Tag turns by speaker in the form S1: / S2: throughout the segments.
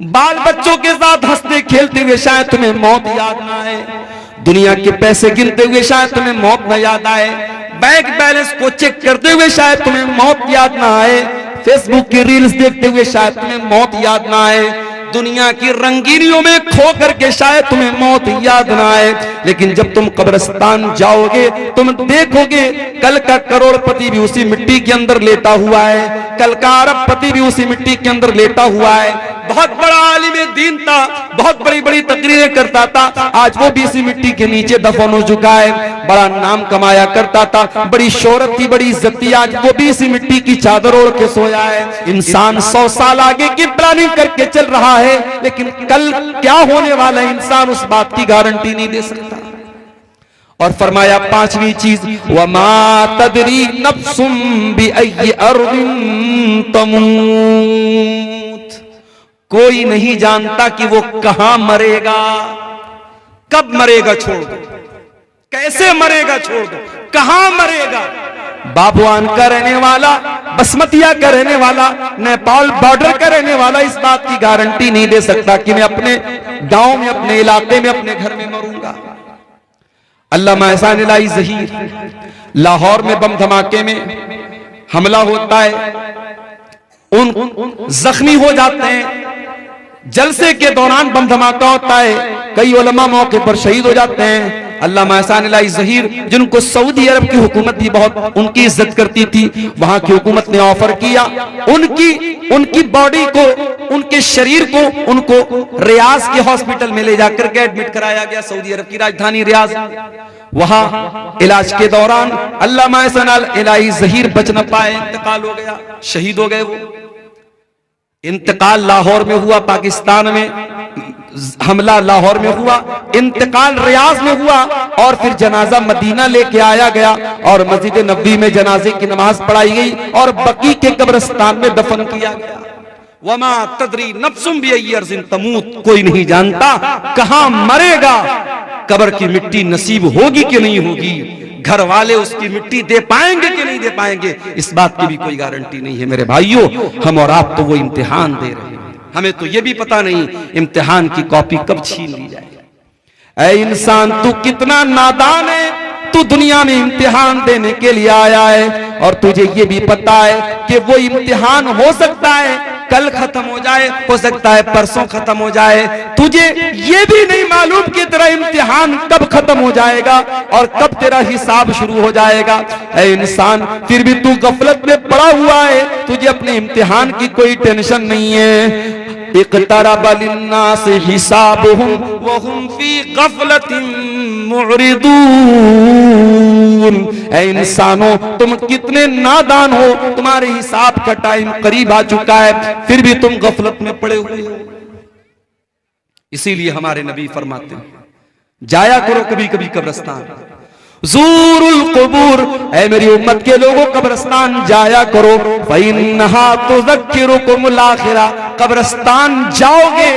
S1: बाल बच्चों के साथ हंसते खेलते हुए शायद तुम्हें मौत याद ना आए, दुनिया के पैसे गिनते हुए शायद तुम्हें मौत न याद आए, बैंक बैलेंस को चेक करते हुए शायद तुम्हें मौत याद ना आए, फेसबुक की रील्स देखते हुए शायद तुम्हें मौत याद ना आए, दुनिया की रंगीनियों में खो करके शायद तुम्हें मौत याद ना आए। लेकिन जब तुम कब्रिस्तान जाओगे तुम देखोगे कल का करोड़पति भी उसी मिट्टी के अंदर लेटा हुआ है, कल का अरबपति भी उसी मिट्टी के अंदर लेटा हुआ है। बहुत बड़ा आलिम दीन था, बहुत बड़ी बड़ी तकरीरें करता था, आज वो भी इसी मिट्टी के नीचे दफन हो चुका है। बड़ा नाम कमाया करता था, बड़ी शोहरत थी, बड़ी इज्जत थी, आज वो भी इसी मिट्टी की चादर ओढ़ के सोया है। इंसान 100 साल आगे की प्लानिंग करके चल रहा है, लेकिन कल क्या होने वाला है इंसान उस बात की गारंटी नहीं दे सकता। और फरमाया पांचवी चीज, वमा तदरी नफ्सुम बिअय्यि अर्दिन तमूत, कोई नहीं जानता कि वो कहां मरेगा, कब मरेगा छोड़ दो, कैसे मरेगा छोड़ दो, कहां मरेगा। बाबुआन का रहने वाला, बसमतिया का रहने वाला, नेपाल बॉर्डर का रहने वाला इस बात की गारंटी नहीं दे सकता कि मैं अपने गांव में, अपने इलाके में, अपने घर में मरूंगा। अल्लामा एहसान इलाही ज़हीर, लाहौर में बम धमाके में हमला होता है, उन जख्मी हो जाते हैं, जलसे के दौरान बम धमाका होता है, कई उलमा मौके पर शहीद हो जाते हैं। अल्लामा एहसान इलाही ज़हीर, जिनको सऊदी अरब की हुकूमत भी बहुत उनकी इज्जत करती थी, वहां की हुकूमत ने ऑफर किया उनकी बॉडी को, उनके शरीर को उनको रियाज के हॉस्पिटल में ले जाकर के एडमिट कराया गया, सऊदी अरब की राजधानी रियाज। वहां इलाज के दौरान अल्लामा एहसान इलाही ज़हीर बच न पाए, इंतकाल हो गया, शहीद हो गए। वो इंतकाल लाहौर में हुआ, पाकिस्तान में हमला लाहौर में हुआ, इंतकाल रियाज में हुआ, और फिर जनाजा मदीना लेके आया गया और मस्जिद नबवी में जनाजे की नमाज पढ़ाई गई और बकी के कब्रिस्तान में दफन किया गया। वमा तदरी नफ्सुम बिअय्यि अर्ज़िन तमूत, कोई नहीं जानता कहां मरेगा, कब्र की मिट्टी नसीब होगी कि नहीं होगी, घर वाले उसकी मिट्टी दे पाएंगे कि नहीं दे पाएंगे, इस बात की भी कोई गारंटी नहीं है। मेरे भाइयों, हम और आप तो वो इम्तिहान दे रहे हैं, हमें तो ये भी पता नहीं इम्तिहान की कॉपी कब छीन ली जाए। ऐ इंसान, तू कितना नादान है, तू दुनिया में इम्तिहान देने के लिए आया है और तुझे ये भी पता है कि वो इम्तिहान हो सकता है कल खत्म हो जाए, हो सकता है परसों खत्म हो जाए, तुझे ये भी नहीं मालूम कि तेरा इम्तिहान कब खत्म हो जाएगा और कब तेरा हिसाब शुरू हो जाएगा। ऐ इंसान, फिर भी तू गफलत में पड़ा हुआ है, तुझे अपने इम्तिहान की कोई टेंशन नहीं है। इक़्तरब लिन्नास हिसाबुहुम व हुम फी गफलतिन मुअरिदून। ऐ इंसानों, तुम कितने नादान हो, तुम्हारे हिसाब का टाइम करीब आ चुका है, फिर भी तुम गफलत में पड़े हुए हो। इसीलिए हमारे नबी फरमाते हैं, जाया करो कभी कभी कब्रिस्तान, ज़ूरुल क़ुबूर, ऐ मेरी उम्मत के लोगों कब्रिस्तान जाया करो, फ़इन्नहा तुज़क्किरुकुमुल आखिरा, कब्रिस्तान जाओगे,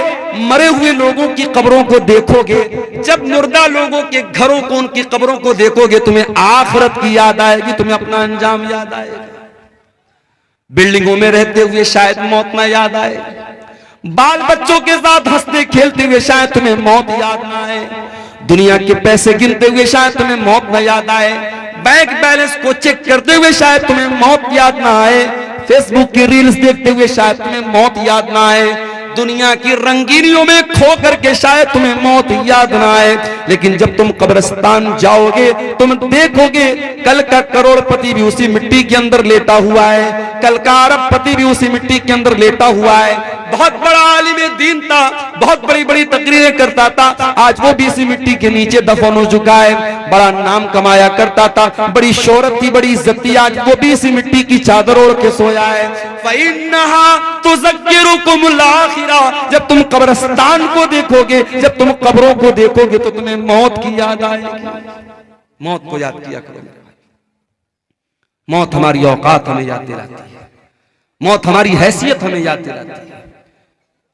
S1: मरे हुए लोगों की कब्रों को देखोगे, जब मुर्दा लोगों के घरों को, उनकी कब्रों को देखोगे, तुम्हें आखिरत की याद आएगी, तुम्हें अपना अंजाम याद आएगा। बिल्डिंगों में रहते हुए शायद मौत ना याद आए, बाल बच्चों के साथ हंसते खेलते हुए शायद तुम्हें मौत याद ना आए, दुनिया के पैसे गिनते हुए शायद तुम्हें मौत न याद आए, बैंक बैलेंस को चेक करते हुए शायद तुम्हें मौत याद ना आए, फेसबुक की रील्स देखते हुए शायद तुम्हें मौत याद ना आए, दुनिया की रंगीनियों में खो करके शायद तुम्हें मौत याद ना आए। लेकिन जब तुम कब्रिस्तान जाओगे तुम देखोगे कल का करोड़पति भी उसी मिट्टी के अंदर लेटा हुआ है, कल का अरबपति भी उसी मिट्टी के अंदर लेटा हुआ है। बहुत बड़ा आलिम दीन था, बहुत बड़ी बड़ी तकरीरें करता था, आज वो भी इसी मिट्टी के नीचे दफन हो चुका है। बड़ा नाम कमाया करता था, बड़ी शोहरत थी, बड़ी इज्जत थी, आज वो भी इसी मिट्टी की चादर ओढ़ के सोया है। फ़इन्नहा तुज़क्किरुकुमुल आखिरा, जब तुम कब्रिस्तान को देखोगे, जब तुम कब्रों को देखोगे तो तुम्हें मौत की याद आएगी। मौत को याद किया करो, मौत हमारी औकात हमें याद दिलाती है, मौत हमारी हैसियत हमें याद दिलाती है।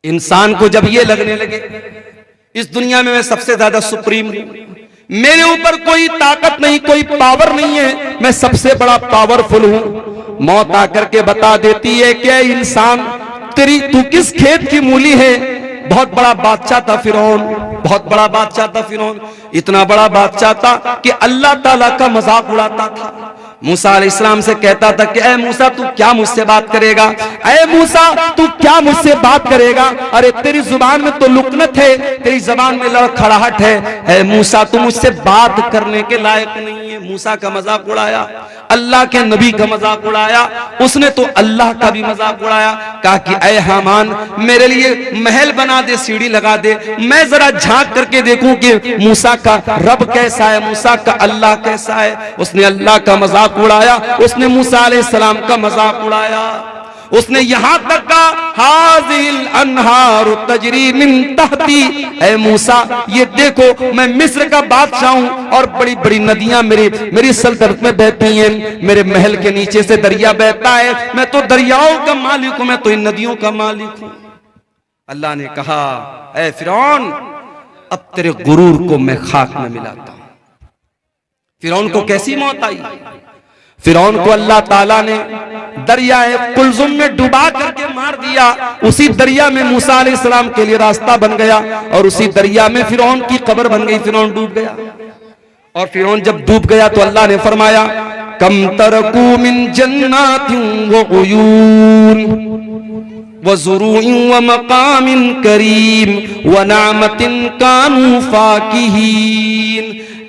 S1: इंसान को जब ये लगने लगे इस दुनिया में मैं सबसे ज्यादा सुप्रीम हूं, मेरे ऊपर कोई ताकत नहीं, कोई पावर नहीं है, मैं सबसे बड़ा पावरफुल हूं, मौत आकर के बता देती है कि इंसान तू किस खेत की मूली है, बहुत बड़ा बादशाह था फिरौन, बहुत बड़ा बादशाह था फिरौन। इतना बड़ा बादशाह था कि अल्लाह ताला का मजाक उड़ाता था। मूसा अलैहिस्सलाम से कहता था कि ऐ मूसा तू क्या मुझसे बात करेगा, ऐ मूसा तू क्या मुझसे बात करेगा, अरे तेरी जुबान में तो लुकनत है, तेरी जुबान में लड़खड़ाहट है, ऐ मूसा तू मुझसे बात करने के लायक नहीं है। मूसा का मजाक उड़ाया, अल्लाह के नबी का मजाक उड़ाया, उसने तो अल्लाह का भी मजाक उड़ाया। कहा कि ऐ हामान मेरे लिए महल बना दे, सीढ़ी लगा दे, मैं जरा झांक करके देखूं कि मूसा का रब कैसा है, मूसा का अल्लाह कैसा है। उसने अल्लाह का मजाक उड़ाया, उसने मूसा अलैहिस्सलाम का मजाक उड़ाया। उसने यहां तक कहा हाज़िल अनहार तजरी मिन तहती, ऐ मूसा ये देखो मैं मिस्र का बादशाह हूं और बड़ी बड़ी नदियां मेरी सल्तनत में बहती हैं, मेरे महल के नीचे से दरिया बहता है, मैं तो दरियाओं का मालिक हूं, मैं तो इन नदियों का मालिक हूं। अल्लाह ने कहा ऐ फिरौन अब तेरे गुरूर को मैं खाक में मिलाता हूं। फिरौन को कैसी मौत आई? फिरौन को अल्लाह ताला ने दरियाए कुलजुम में डुबा करके मार दिया। उसी दरिया में मूसा अलैहिस्सलाम के लिए रास्ता बन गया और उसी दरिया में फिरौन की कब्र बन गई, फिरौन डूब गया। और फिरौन जब डूब गया तो अल्लाह ने फरमाया कम तरकू मिन जन्नातिन व उयून व ज़ुरूइन व मकामिन करीम व नामतिन कानू फाकिहीन।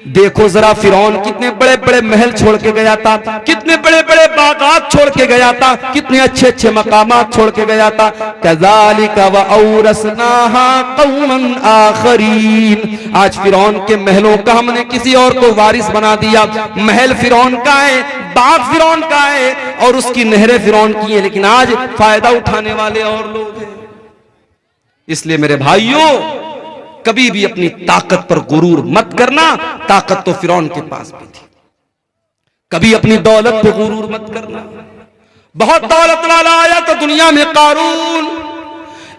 S1: देखो जरा फिरौन कितने बड़े बड़े महल छोड़ के गया था, कितने बड़े बड़े बागात छोड़ के गया था, कितने अच्छे अच्छे मकामात छोड़ के गया था। कज़ालिका व औरसनाहा कौमन आखरीन, आज फिरौन के महलों का हमने किसी और को वारिस बना दिया। महल फिरौन का है, बाग फिरौन का है और उसकी नहरें फिरौन की है, लेकिन आज फायदा उठाने वाले और लोग हैं। इसलिए मेरे भाइयों कभी भी अपनी ताकत पर गुरूर मत करना, ताकत तो फिरौन के पास भी थी। कभी अपनी दौलत पर गुरूर मत करना। बहुत दौलत वाला आया तो दुनिया में कारून,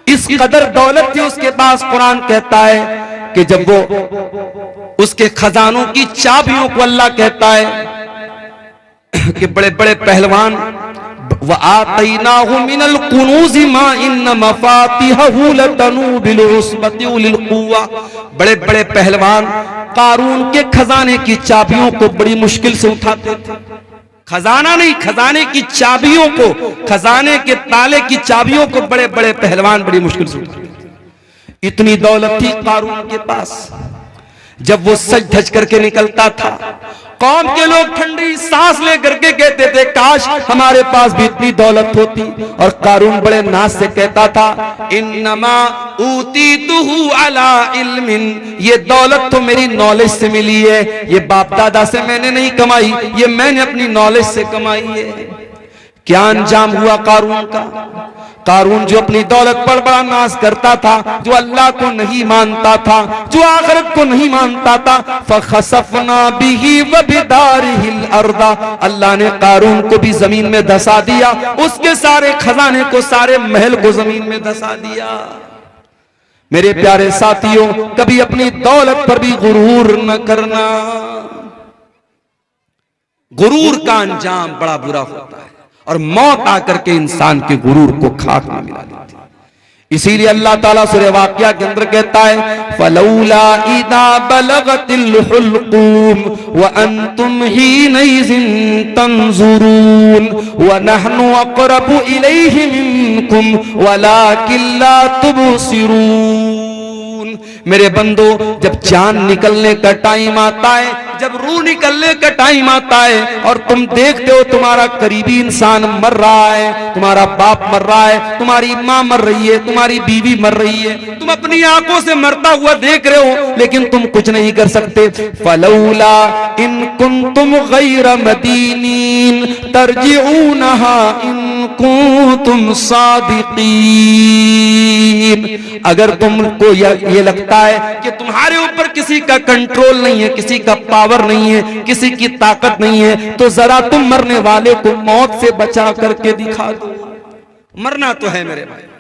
S1: इस कदर दौलत थी उसके पास, कुरान कहता है कि जब वो उसके खजानों की चाबियों को अल्लाह कहता है कि बड़े बड़े पहलवान व आतैनाहु मिनल कुनूज़ि मा इन्न मफातिहहु लतनू बिल उस्बति उलिल कुव्वा, बड़े बड़े पहलवान कारून के खजाने की चाबियों को बड़ी मुश्किल से उठाते थे। खजाना नहीं, खजाने की चाबियों को, खजाने के ताले की चाबियों को बड़े बड़े पहलवान बड़ी मुश्किल से उठाते थे। इतनी दौलत थी कारून के पास। जब वो सज धज करके निकलता था, कौम के लोग ठंडी सांस ले करके कहते थे काश हमारे पास भी इतनी दौलत होती। और कारून बड़े नाज से कहता था इन्नमा ऊतीतुहु अला इल्मिन, ये दौलत तो मेरी नॉलेज से मिली है, ये बाप दादा से मैंने नहीं कमाई, ये मैंने अपनी नॉलेज से कमाई है। क्या अंजाम हुआ कारून का? कारून जो अपनी दौलत पर बड़ा नाज करता था, जो अल्लाह को नहीं मानता था, जो आखिरत को नहीं मानता था, फखसफना बिही व बिदारिहिल अर्दा, अल्लाह ने कारून को भी जमीन में धसा दिया, उसके सारे खजाने को, सारे महल को जमीन में धसा दिया। मेरे प्यारे साथियों कभी अपनी दौलत पर भी गुरूर न करना। गुरूर का अंजाम बड़ा बुरा होता है और मौत आकर के इंसान के गुरूर को खाक में मिला देती है। इसीलिए अल्लाह ताला सूरह वाक़िया के अंदर कहता है फलौला इदा बलगतिल हुल्कूम व अंतुम हीनइज़िन तंजुरून व नहनु अक़रबु इलैहि मिनकुम वलाकिन ला तुबसिरून। मेरे बंदो जब जान निकलने का टाइम आता है, जब रूह निकलने का टाइम आता है और तुम देखते हो तुम्हारा करीबी इंसान मर रहा है, तुम्हारा बाप मर रहा है, तुम्हारी माँ मर रही है, तुम्हारी बीवी मर रही है, तुम अपनी आंखों से मरता हुआ देख रहे हो लेकिन तुम कुछ नहीं कर सकते। फलौला इन कुंतुम गैर मदीनीन तरजिऊनहा इन कुंतुम सादिकीन, अगर तुमको ये लगता है कि तुम्हारे ऊपर किसी का कंट्रोल नहीं है, किसी का पावर नहीं है, किसी की ताकत नहीं है, तो जरा तुम मरने वाले को मौत से बचा करके दिखा दो। मरना तो है मेरे भाई।